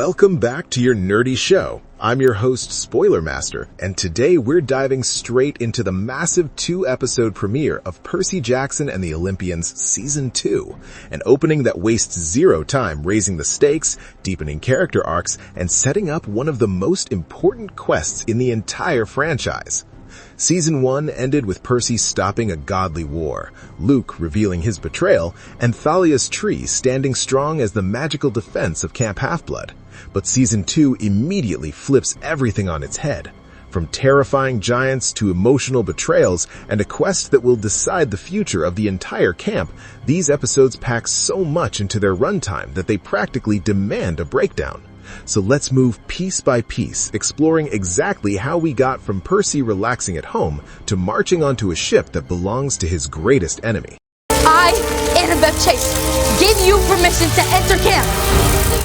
Welcome back to your nerdy show. I'm your host, Spoiler Master, and today we're diving straight into the massive 2-episode premiere of Percy Jackson and the Olympians Season 2, an opening that wastes zero time raising the stakes, deepening character arcs, and setting up one of the most important quests in the entire franchise. Season 1 ended with Percy stopping a godly war, Luke revealing his betrayal, and Thalia's tree standing strong as the magical defense of Camp Half-Blood. But Season 2 immediately flips everything on its head. From terrifying giants to emotional betrayals and a quest that will decide the future of the entire camp, these episodes pack so much into their runtime that they practically demand a breakdown. So let's move piece by piece, exploring exactly how we got from Percy relaxing at home to marching onto a ship that belongs to his greatest enemy. I, Annabeth Chase, give you permission to enter camp.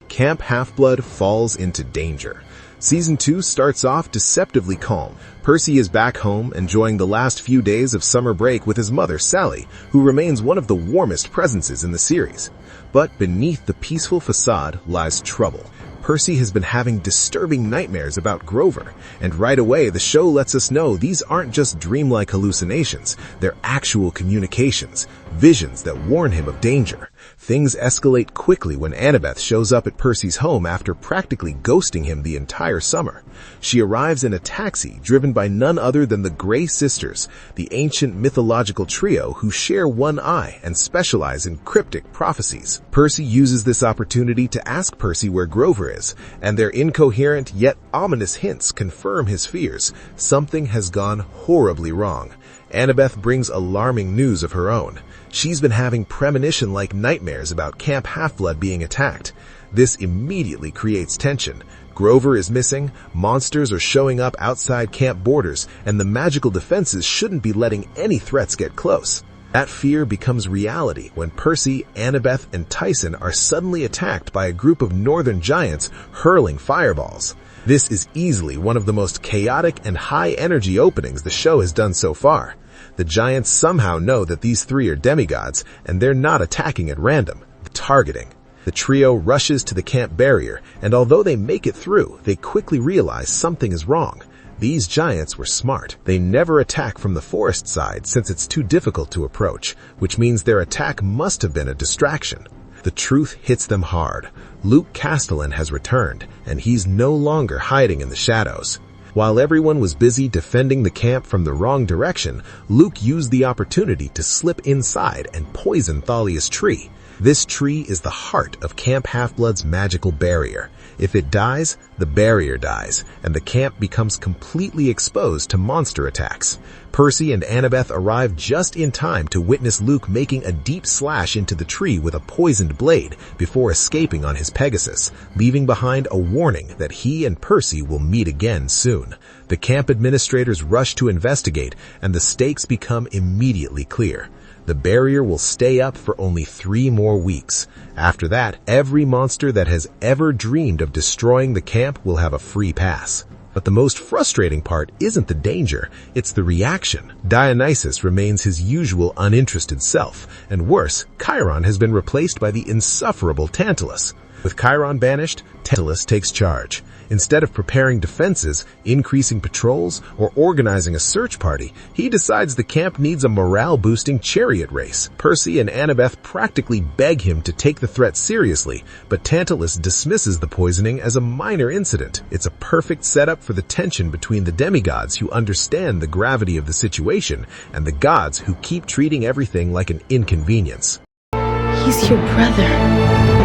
Camp Half-Blood falls into danger. Season 2 starts off deceptively calm. Percy is back home, enjoying the last few days of summer break with his mother, Sally, who remains one of the warmest presences in the series. But beneath the peaceful facade lies trouble. Percy has been having disturbing nightmares about Grover, and right away the show lets us know these aren't just dreamlike hallucinations, they're actual communications, visions that warn him of danger. Things escalate quickly when Annabeth shows up at Percy's home after practically ghosting him the entire summer. She arrives in a taxi driven by none other than the Grey Sisters, the ancient mythological trio who share one eye and specialize in cryptic prophecies. Percy uses this opportunity to ask Percy where Grover is, and their incoherent yet ominous hints confirm his fears. Something has gone horribly wrong. Annabeth brings alarming news of her own. She's been having premonition-like nightmares about Camp Half-Blood being attacked. This immediately creates tension. Grover is missing, monsters are showing up outside camp borders, and the magical defenses shouldn't be letting any threats get close. That fear becomes reality when Percy, Annabeth, and Tyson are suddenly attacked by a group of northern giants hurling fireballs. This is easily one of the most chaotic and high-energy openings the show has done so far. The giants somehow know that these three are demigods, and they're not attacking at random, targeting. The trio rushes to the camp barrier, and although they make it through, they quickly realize something is wrong. These giants were smart. They never attack from the forest side since it's too difficult to approach, which means their attack must have been a distraction. The truth hits them hard. Luke Castellan has returned, and he's no longer hiding in the shadows. While everyone was busy defending the camp from the wrong direction, Luke used the opportunity to slip inside and poison Thalia's tree. This tree is the heart of Camp Half-Blood's magical barrier. If it dies, the barrier dies, and the camp becomes completely exposed to monster attacks. Percy and Annabeth arrive just in time to witness Luke making a deep slash into the tree with a poisoned blade before escaping on his Pegasus, leaving behind a warning that he and Percy will meet again soon. The camp administrators rush to investigate, and the stakes become immediately clear. The barrier will stay up for only 3 more weeks. After that, every monster that has ever dreamed of destroying the camp will have a free pass. But the most frustrating part isn't the danger, it's the reaction. Dionysus remains his usual uninterested self, and worse, Chiron has been replaced by the insufferable Tantalus. With Chiron banished, Tantalus takes charge. Instead of preparing defenses, increasing patrols, or organizing a search party, he decides the camp needs a morale-boosting chariot race. Percy and Annabeth practically beg him to take the threat seriously, but Tantalus dismisses the poisoning as a minor incident. It's a perfect setup for the tension between the demigods who understand the gravity of the situation and the gods who keep treating everything like an inconvenience. He's your brother.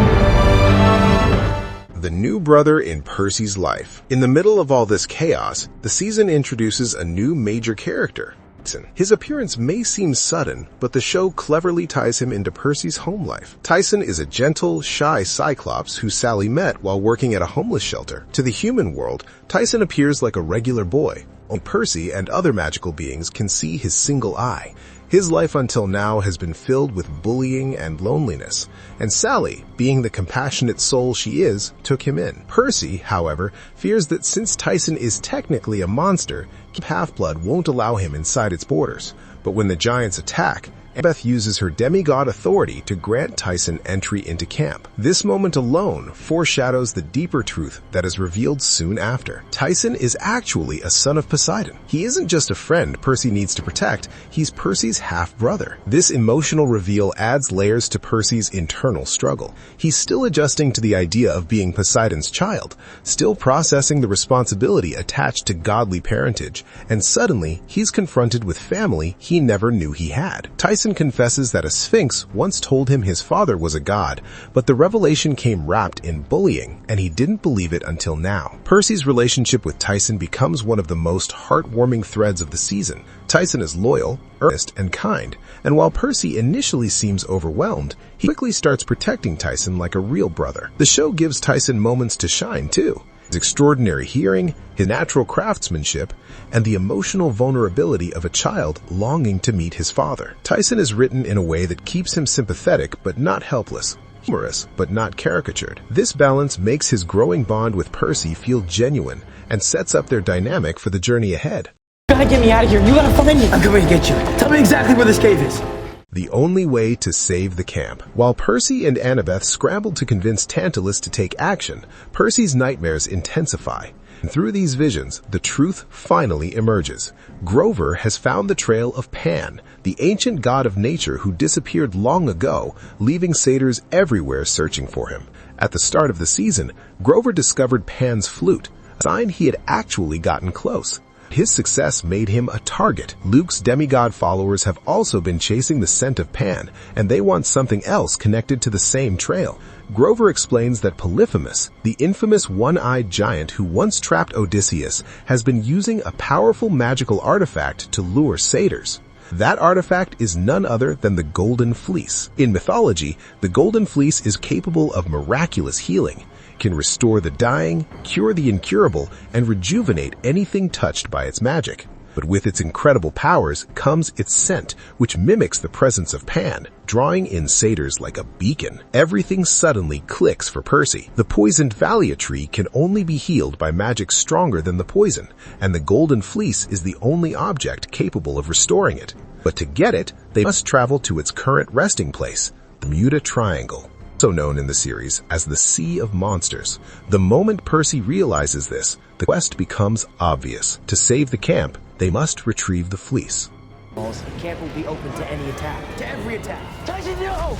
The new brother in Percy's life. In the middle of all this chaos, the season introduces a new major character, Tyson. His appearance may seem sudden, but the show cleverly ties him into Percy's home life. Tyson is a gentle, shy Cyclops who Sally met while working at a homeless shelter. To the human world, Tyson appears like a regular boy. Only Percy and other magical beings can see his single eye. His life until now has been filled with bullying and loneliness, and Sally, being the compassionate soul she is, took him in. Percy, however, fears that since Tyson is technically a monster, Half-Blood won't allow him inside its borders. But when the giants attack, Annabeth uses her demigod authority to grant Tyson entry into camp. This moment alone foreshadows the deeper truth that is revealed soon after. Tyson is actually a son of Poseidon. He isn't just a friend Percy needs to protect, he's Percy's half-brother. This emotional reveal adds layers to Percy's internal struggle. He's still adjusting to the idea of being Poseidon's child, still processing the responsibility attached to godly parentage, and suddenly he's confronted with family he never knew he had. Tyson confesses that a sphinx once told him his father was a god, but the revelation came wrapped in bullying, and he didn't believe it until now. Percy's relationship with Tyson becomes one of the most heartwarming threads of the season. Tyson is loyal, earnest, and kind, and while Percy initially seems overwhelmed, he quickly starts protecting Tyson like a real brother. The show gives Tyson moments to shine, too. His extraordinary hearing, his natural craftsmanship, and the emotional vulnerability of a child longing to meet his father. Tyson is written in a way that keeps him sympathetic but not helpless, humorous but not caricatured. This balance makes his growing bond with Percy feel genuine and sets up their dynamic for the journey ahead. You gotta get me out of here. You gotta find me. I'm coming to get you. Tell me exactly where this cave is. The only way to save the camp. While Percy and Annabeth scramble to convince Tantalus to take action, Percy's nightmares intensify. And through these visions, the truth finally emerges. Grover has found the trail of Pan, the ancient god of nature who disappeared long ago, leaving satyrs everywhere searching for him. At the start of the season, Grover discovered Pan's flute, a sign he had actually gotten close. His success made him a target. Luke's demigod followers have also been chasing the scent of Pan, and they want something else connected to the same trail. Grover explains that Polyphemus, the infamous one-eyed giant who once trapped Odysseus, has been using a powerful magical artifact to lure satyrs. That artifact is none other than the Golden Fleece. In mythology, the Golden Fleece is capable of miraculous healing, can restore the dying, cure the incurable, and rejuvenate anything touched by its magic. But with its incredible powers comes its scent, which mimics the presence of Pan, drawing in satyrs like a beacon. Everything suddenly clicks for Percy. The poisoned Thalia tree can only be healed by magic stronger than the poison, and the Golden Fleece is the only object capable of restoring it. But to get it, they must travel to its current resting place, the Bermuda Triangle, also known in the series as the Sea of Monsters. The moment Percy realizes this, the quest becomes obvious. To save the camp, they must retrieve the fleece. The camp will be open to any attack. To every attack. Tyson, no!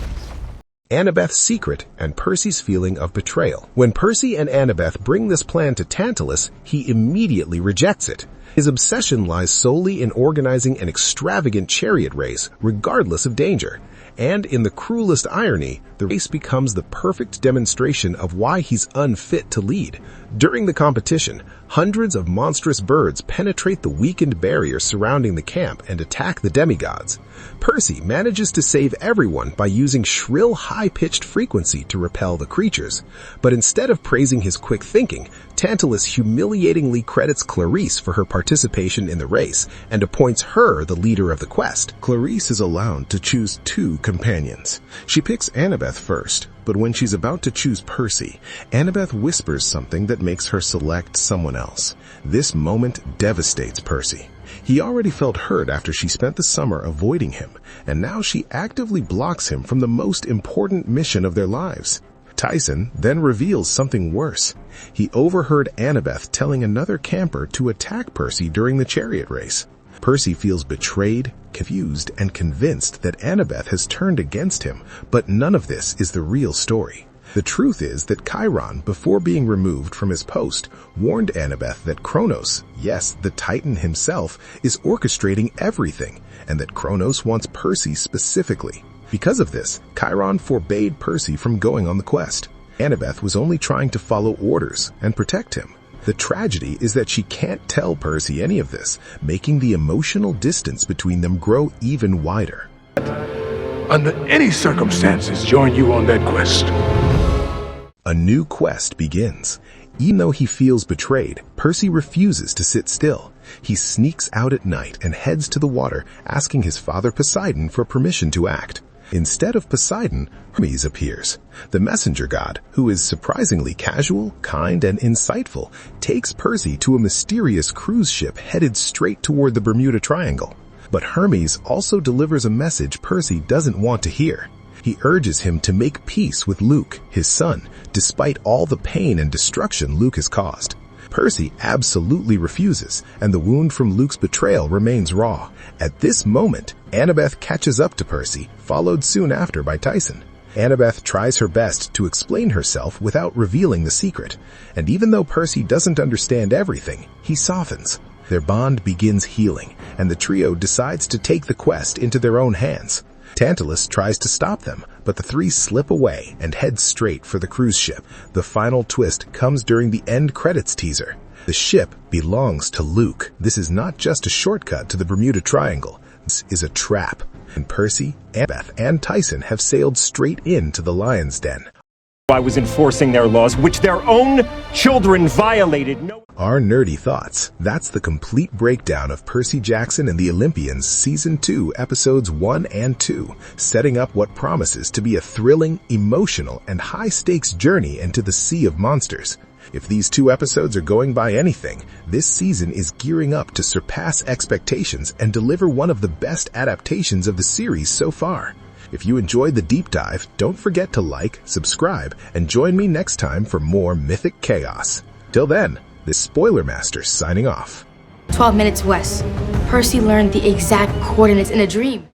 Annabeth's secret and Percy's feeling of betrayal. When Percy and Annabeth bring this plan to Tantalus, he immediately rejects it. His obsession lies solely in organizing an extravagant chariot race, regardless of danger. And in the cruelest irony, the race becomes the perfect demonstration of why he's unfit to lead. During the competition, hundreds of monstrous birds penetrate the weakened barrier surrounding the camp and attack the demigods. Percy manages to save everyone by using shrill, high-pitched frequency to repel the creatures. But instead of praising his quick thinking, Tantalus humiliatingly credits Clarice for her participation in the race and appoints her the leader of the quest. Clarice is allowed to choose 2 companions. She picks Annabeth first, but when she's about to choose Percy, Annabeth whispers something that makes her select someone else. This moment devastates Percy. He already felt hurt after she spent the summer avoiding him, and now she actively blocks him from the most important mission of their lives. Tyson then reveals something worse. He overheard Annabeth telling another camper to attack Percy during the chariot race. Percy feels betrayed, confused, and convinced that Annabeth has turned against him, but none of this is the real story. The truth is that Chiron, before being removed from his post, warned Annabeth that Kronos, yes, the Titan himself, is orchestrating everything, and that Kronos wants Percy specifically. Because of this, Chiron forbade Percy from going on the quest. Annabeth was only trying to follow orders and protect him. The tragedy is that she can't tell Percy any of this, making the emotional distance between them grow even wider. Under any circumstances, join you on that quest. A new quest begins. Even though he feels betrayed, Percy refuses to sit still. He sneaks out at night and heads to the water, asking his father Poseidon for permission to act. Instead of Poseidon, Hermes appears. The messenger god, who is surprisingly casual, kind, and insightful, takes Percy to a mysterious cruise ship headed straight toward the Bermuda Triangle. But Hermes also delivers a message Percy doesn't want to hear. He urges him to make peace with Luke, his son, despite all the pain and destruction Luke has caused. Percy absolutely refuses, and the wound from Luke's betrayal remains raw. At this moment, Annabeth catches up to Percy, followed soon after by Tyson. Annabeth tries her best to explain herself without revealing the secret, and even though Percy doesn't understand everything, he softens. Their bond begins healing, and the trio decides to take the quest into their own hands. Tantalus tries to stop them, but the three slip away and head straight for the cruise ship. The final twist comes during the end credits teaser. The ship belongs to Luke. This is not just a shortcut to the Bermuda Triangle. This is a trap. And Percy, Annabeth, and Tyson have sailed straight into the lion's den. I was enforcing their laws, which their own children violated. Our nerdy thoughts. That's the complete breakdown of Percy Jackson and the Olympians Season 2, Episodes 1 and 2, setting up what promises to be a thrilling, emotional, and high-stakes journey into the Sea of Monsters. If these 2 episodes are going by anything, this season is gearing up to surpass expectations and deliver one of the best adaptations of the series so far. If you enjoyed the deep dive, don't forget to like, subscribe, and join me next time for more mythic chaos. Till then, this Spoiler Master signing off. 12 minutes west. Percy learned the exact coordinates in a dream.